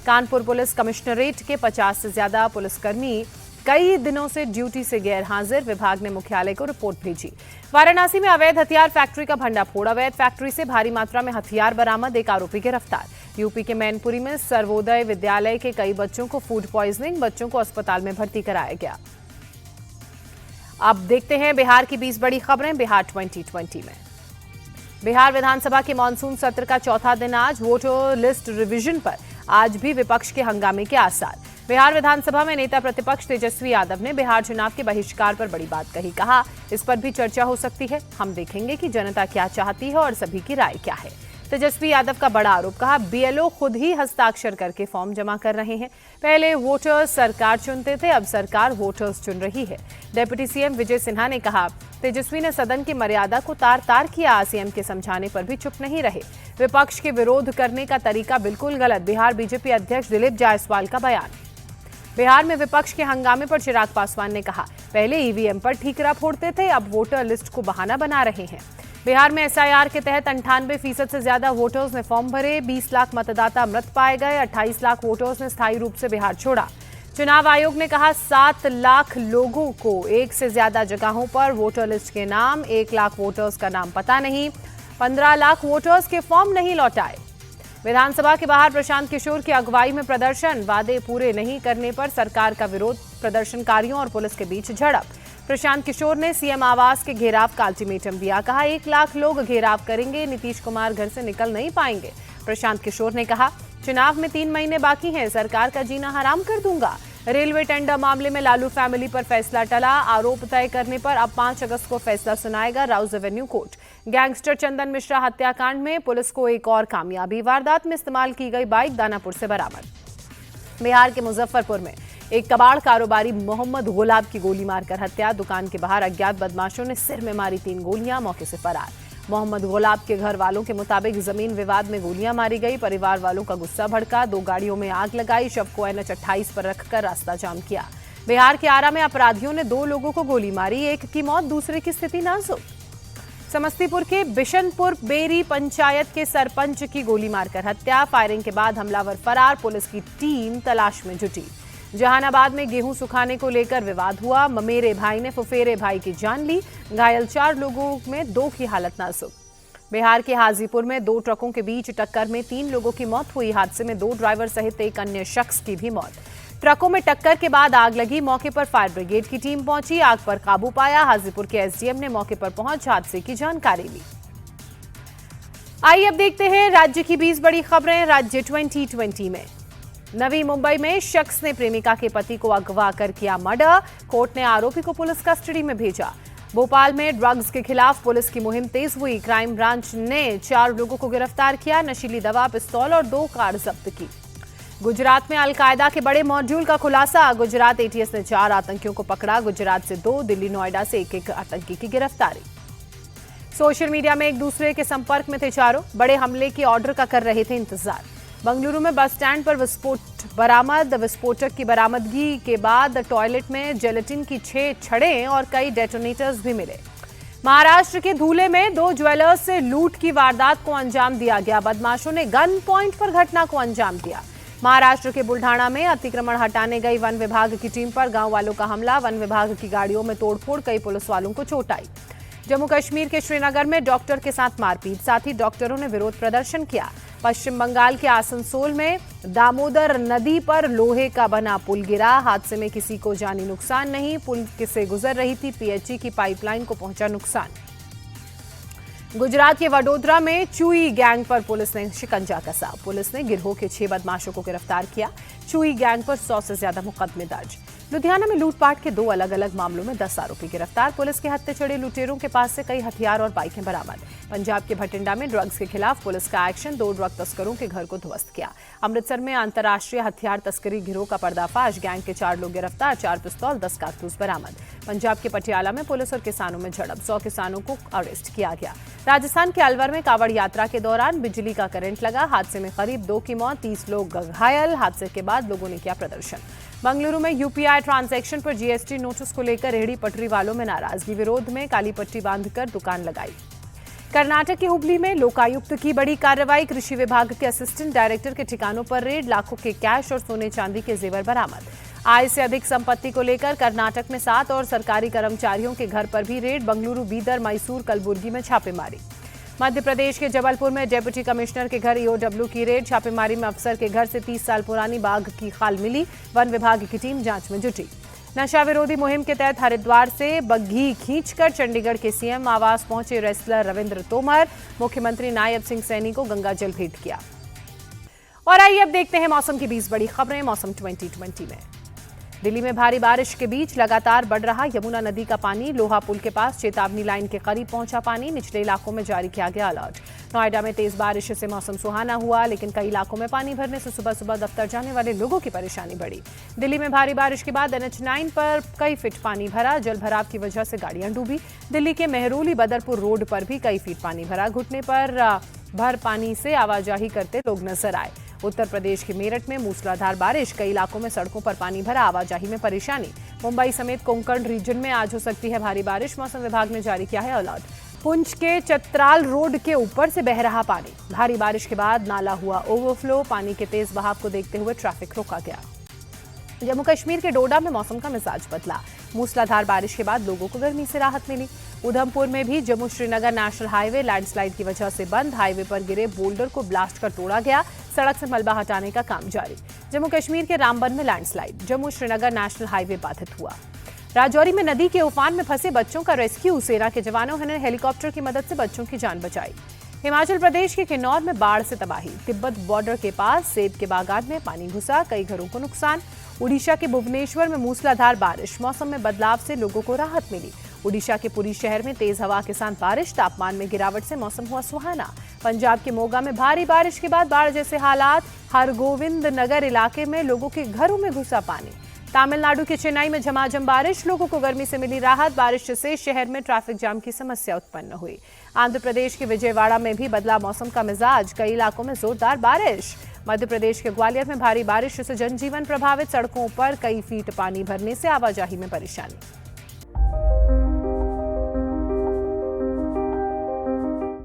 Kanpur police commissionerate के 50 से ज्यादा पुलिसकर्मी कई दिनों से ड्यूटी से गैर हाजिर, विभाग ने मुख्यालय को रिपोर्ट भेजी। वाराणसी में अवैध हथियार फैक्ट्री का भंडाफोड़, अवैध फैक्ट्री से भारी मात्रा में हथियार बरामद, एक आरोपी गिरफ्तार। यूपी के मैनपुरी में सर्वोदय विद्यालय के कई बच्चों को फूड पॉइजनिंग, बच्चों को अस्पताल में भर्ती कराया गया। अब देखते हैं बिहार की 20 बड़ी खबरें बिहार 2020 में। बिहार विधानसभा के मानसून सत्र का चौथा दिन आज, वोटर लिस्ट रिवीजन पर आज भी विपक्ष के हंगामे के आसार। बिहार विधानसभा में नेता प्रतिपक्ष तेजस्वी यादव ने बिहार चुनाव के बहिष्कार पर बड़ी बात कही। कहा, इस पर भी चर्चा हो सकती है, हम देखेंगे कि जनता क्या चाहती है और सभी की राय क्या है। तेजस्वी यादव का बड़ा आरोप, कहा बीएलओ खुद ही हस्ताक्षर करके फॉर्म जमा कर रहे हैं। पहले वोटर्स सरकार चुनते थे, अब सरकार वोटर्स चुन रही है। डिप्टी सीएम विजय सिन्हा ने कहा, तेजस्वी ने सदन की मर्यादा को तार तार किया, सीएम के समझाने पर भी चुप नहीं रहे। विपक्ष के विरोध करने का तरीका बिल्कुल गलत, बिहार बीजेपी अध्यक्ष दिलीप जायसवाल का बयान। बिहार में विपक्ष के हंगामे पर चिराग पासवान ने कहा, पहले ईवीएम पर ठीकरा फोड़ते थे, अब वोटर लिस्ट को बहाना बना रहे हैं। बिहार में एसआईआर के तहत 98% से ज्यादा वोटर्स ने फॉर्म भरे, 20 लाख मतदाता मृत पाए गए, 28 लाख वोटर्स ने स्थायी रूप से बिहार छोड़ा। चुनाव आयोग ने कहा, 7 लाख लोगों को एक से ज्यादा जगहों पर वोटर लिस्ट के नाम, 1 लाख वोटर्स का नाम पता नहीं, 15 लाख वोटर्स के फॉर्म नहीं लौटाए। विधानसभा के बाहर प्रशांत किशोर की अगुवाई में प्रदर्शन, वादे पूरे नहीं करने पर सरकार का विरोध, प्रदर्शनकारियों और पुलिस के बीच झड़प। प्रशांत किशोर ने सीएम आवास के घेराव का अल्टीमेटम दिया, कहा 1 लाख लोग घेराव करेंगे, नीतीश कुमार घर से निकल नहीं पाएंगे। प्रशांत किशोर ने कहा, चुनाव में 3 महीने बाकी हैं, सरकार का जीना हराम कर दूंगा। रेलवे टेंडर मामले में लालू फैमिली पर फैसला टला, आरोप तय करने पर अब 5 अगस्त को फैसला सुनाएगा राउज एवेन्यू कोर्ट। गैंगस्टर चंदन मिश्रा हत्याकांड में पुलिस को एक और कामयाबी, वारदात में इस्तेमाल की गई बाइक दानापुर से बरामद। बिहार के मुजफ्फरपुर में एक कबाड़ कारोबारी मोहम्मद गुलाब की गोली मारकर हत्या, दुकान के बाहर अज्ञात बदमाशों ने सिर में मारी 3 गोलियां, मौके से फरार। मोहम्मद गुलाब के घर वालों के मुताबिक जमीन विवाद में गोलियां मारी गई, परिवार वालों का गुस्सा भड़का, 2 गाड़ियों में आग लगाई, शव को NH 28 पर रखकर रास्ता जाम किया। बिहार के आरा में अपराधियों ने 2 लोगों को गोली मारी, एक की मौत, दूसरे की स्थिति नाजुक। समस्तीपुर के बिशनपुर बेरी पंचायत के सरपंच की गोली मारकर हत्या, फायरिंग के बाद हमलावर फरार, पुलिस की टीम तलाश में जुटी। जहानाबाद में गेहूं सुखाने को लेकर विवाद हुआ, ममेरे भाई ने फुफेरे भाई की जान ली, घायल 4 लोगों में 2 की हालत नाजुक। बिहार के हाजीपुर में 2 ट्रकों के बीच टक्कर में 3 लोगों की मौत हुई, हादसे में 2 ड्राइवर सहित एक अन्य शख्स की भी मौत। ट्रकों में टक्कर के बाद आग लगी, मौके पर फायर ब्रिगेड की टीम पहुंची, आग पर काबू पाया। हाजीपुर के एसडीएम ने मौके पर पहुंच हादसे की जानकारी ली। आइए अब देखते हैं राज्य की 20 बड़ी खबरें राज्य 2020 में। नवी मुंबई में शख्स ने प्रेमिका के पति को अगवा कर किया मर्डर, कोर्ट ने आरोपी को पुलिस कस्टडी में भेजा। भोपाल में ड्रग्स के खिलाफ पुलिस की मुहिम तेज हुई, क्राइम ब्रांच ने 4 लोगों को गिरफ्तार किया, नशीली दवा, पिस्तौल और 2 कार जब्त की। गुजरात में अलकायदा के बड़े मॉड्यूल का खुलासा, गुजरात एटीएस ने 4 आतंकियों को पकड़ा, गुजरात से 2, दिल्ली नोएडा से एक आतंकी की गिरफ्तारी। सोशल मीडिया में एक दूसरे के संपर्क में थे चारों, बड़े हमले के ऑर्डर का कर रहे थे इंतजार। बंगलुरु में बस स्टैंड पर विस्फोट बरामद, विस्फोटक की बरामदगी के बाद टॉयलेट में जेलेटिन की 6 छड़ें और कई डेटोनेटर्स भी मिले। महाराष्ट्र के धूले में 2 ज्वेलर्स से लूट की वारदात को अंजाम दिया गया, बदमाशों ने गन पॉइंट पर घटना को अंजाम दिया। महाराष्ट्र के बुल्ढाना में अतिक्रमण हटाने गई वन विभाग की टीम पर गांव वालों का हमला, वन विभाग की गाड़ियों में तोड़फोड़, कई पुलिस वालों को चोट आई। जम्मू कश्मीर के श्रीनगर में डॉक्टर के साथ मारपीट, साथ ही डॉक्टरों ने विरोध प्रदर्शन किया। पश्चिम बंगाल के आसनसोल में दामोदर नदी पर लोहे का बना पुल गिरा, हादसे में किसी को जानी नुकसान नहीं, पुल से गुजर रही थी पीएचई की पाइपलाइन को पहुंचा नुकसान। गुजरात के वडोदरा में चुई गैंग पर पुलिस ने शिकंजा कसा, पुलिस ने गिरोह के 6 बदमाशों को गिरफ्तार किया। चुई गैंग पर 100 से ज्यादा मुकदमे दर्ज। लुधियाना में लूटपाट के 2 अलग अलग मामलों में 10 आरोपी गिरफ्तार, पुलिस के हत्थे चढ़े लुटेरों के पास से कई हथियार और बाइकें बरामद। पंजाब के भटिंडा में ड्रग्स के खिलाफ पुलिस का एक्शन, 2 ड्रग तस्करों के घर को ध्वस्त किया। अमृतसर में अंतर्राष्ट्रीय हथियार तस्करी गिरोह का पर्दाफाश, गैंग के 4 लोग गिरफ्तार, 4 पिस्तौल, 10 कारतूस बरामद। पंजाब के पटियाला में पुलिस और किसानों में झड़प, 100 किसानों को अरेस्ट किया गया। राजस्थान के अलवर में कावड़ यात्रा के दौरान बिजली का करंट लगा, हादसे में करीब 2 की मौत, 30 लोग घायल, हादसे के बाद लोगों ने किया प्रदर्शन। बंगलुरु में यूपीआई ट्रांजैक्शन पर जीएसटी नोटिस को लेकर रेहड़ी पटरी वालों में नाराजगी, विरोध में काली पट्टी बांधकर दुकान लगाई। कर्नाटक के हुबली में लोकायुक्त की बड़ी कार्रवाई, कृषि विभाग के असिस्टेंट डायरेक्टर के ठिकानों पर रेड, लाखों के कैश और सोने चांदी के जेवर बरामद। आय से अधिक संपत्ति को लेकर कर्नाटक में 7 और सरकारी कर्मचारियों के घर पर भी रेड, बंगलुरु, बीदर, मैसूर, कलबुर्गी में छापेमारी। मध्य प्रदेश के जबलपुर में डिप्टी कमिश्नर के घर ईओडब्ल्यू की रेड, छापेमारी में अफसर के घर से 30 साल पुरानी बाघ की खाल मिली। वन विभाग की टीम जांच में जुटी। नशा विरोधी मुहिम के तहत हरिद्वार से बग्घी खींचकर चंडीगढ़ के सीएम आवास पहुंचे रेसलर रविंद्र तोमर। मुख्यमंत्री नायब सिंह सैनी को गंगाजल भेंट किया। और आइए अब देखते हैं मौसम की 20 बड़ी खबरें मौसम 2020 में। दिल्ली में भारी बारिश के बीच लगातार बढ़ रहा यमुना नदी का पानी, लोहा पुल के पास चेतावनी लाइन के करीब पहुंचा पानी, निचले इलाकों में जारी किया गया अलर्ट। नोएडा में तेज बारिश से मौसम सुहाना हुआ, लेकिन कई इलाकों में पानी भरने से सुबह सुबह दफ्तर जाने वाले लोगों की परेशानी बढ़ी। दिल्ली में भारी बारिश के बाद NH9 पर कई फीट पानी भरा, जल भराव की वजह से गाड़ियां डूबी। दिल्ली के मेहरौली बदरपुर रोड पर भी कई फीट पानी भरा, घुटने पर भर पानी से आवाजाही करते लोग नजर आए। उत्तर प्रदेश के मेरठ में मूसलाधार बारिश, कई इलाकों में सड़कों पर पानी भरा, आवाजाही में परेशानी। मुंबई समेत कोंकण रीजन में आज हो सकती है भारी बारिश, मौसम विभाग ने जारी किया है अलर्ट। पुंछ के चतराल रोड के ऊपर से बह रहा पानी, भारी बारिश के बाद नाला हुआ ओवरफ्लो, पानी के तेज बहाव को देखते हुए ट्रैफिक रोका गया। जम्मू कश्मीर के डोडा में मौसम का मिजाज बदला, मूसलाधार बारिश के बाद लोगों को गर्मी से राहत मिली। उधमपुर में भी Jammu Srinagar national highway landslide की वजह से बंद, हाईवे पर गिरे बोल्डर को ब्लास्ट कर तोड़ा गया, सड़क से मलबा हटाने का काम जारी। जम्मू कश्मीर के रामबन में landslide, Jammu Srinagar national highway बाधित हुआ। राजौरी में नदी के उफान में फंसे बच्चों का रेस्क्यू, सेना के जवानों ने हेलीकॉप्टर की मदद से बच्चों की जान बचाई। हिमाचल प्रदेश के किन्नौर में बाढ़ से तबाही, तिब्बत बॉर्डर के पास सेब के बागान में पानी घुसा, कई घरों को नुकसान। उड़ीसा के भुवनेश्वर में मूसलाधार बारिश, मौसम में बदलाव से लोगों को राहत मिली। उड़ीसा के पुरी शहर में तेज हवा के साथ बारिश, तापमान में गिरावट से मौसम हुआ सुहाना। पंजाब के मोगा में भारी बारिश के बाद बाढ़ जैसे हालात, हरगोविंद नगर इलाके में लोगों के घरों में घुसा पानी। तमिलनाडु के चेन्नई में झमाझम बारिश, लोगों को गर्मी से मिली राहत, बारिश से शहर में ट्रैफिक जाम की समस्या उत्पन्न हुई। आंध्र प्रदेश के विजयवाड़ा में भी बदला मौसम का मिजाज, कई इलाकों में जोरदार बारिश। मध्य प्रदेश के ग्वालियर में भारी बारिश से जनजीवन प्रभावित, सड़कों पर कई फीट पानी भरने से आवाजाही में परेशानी।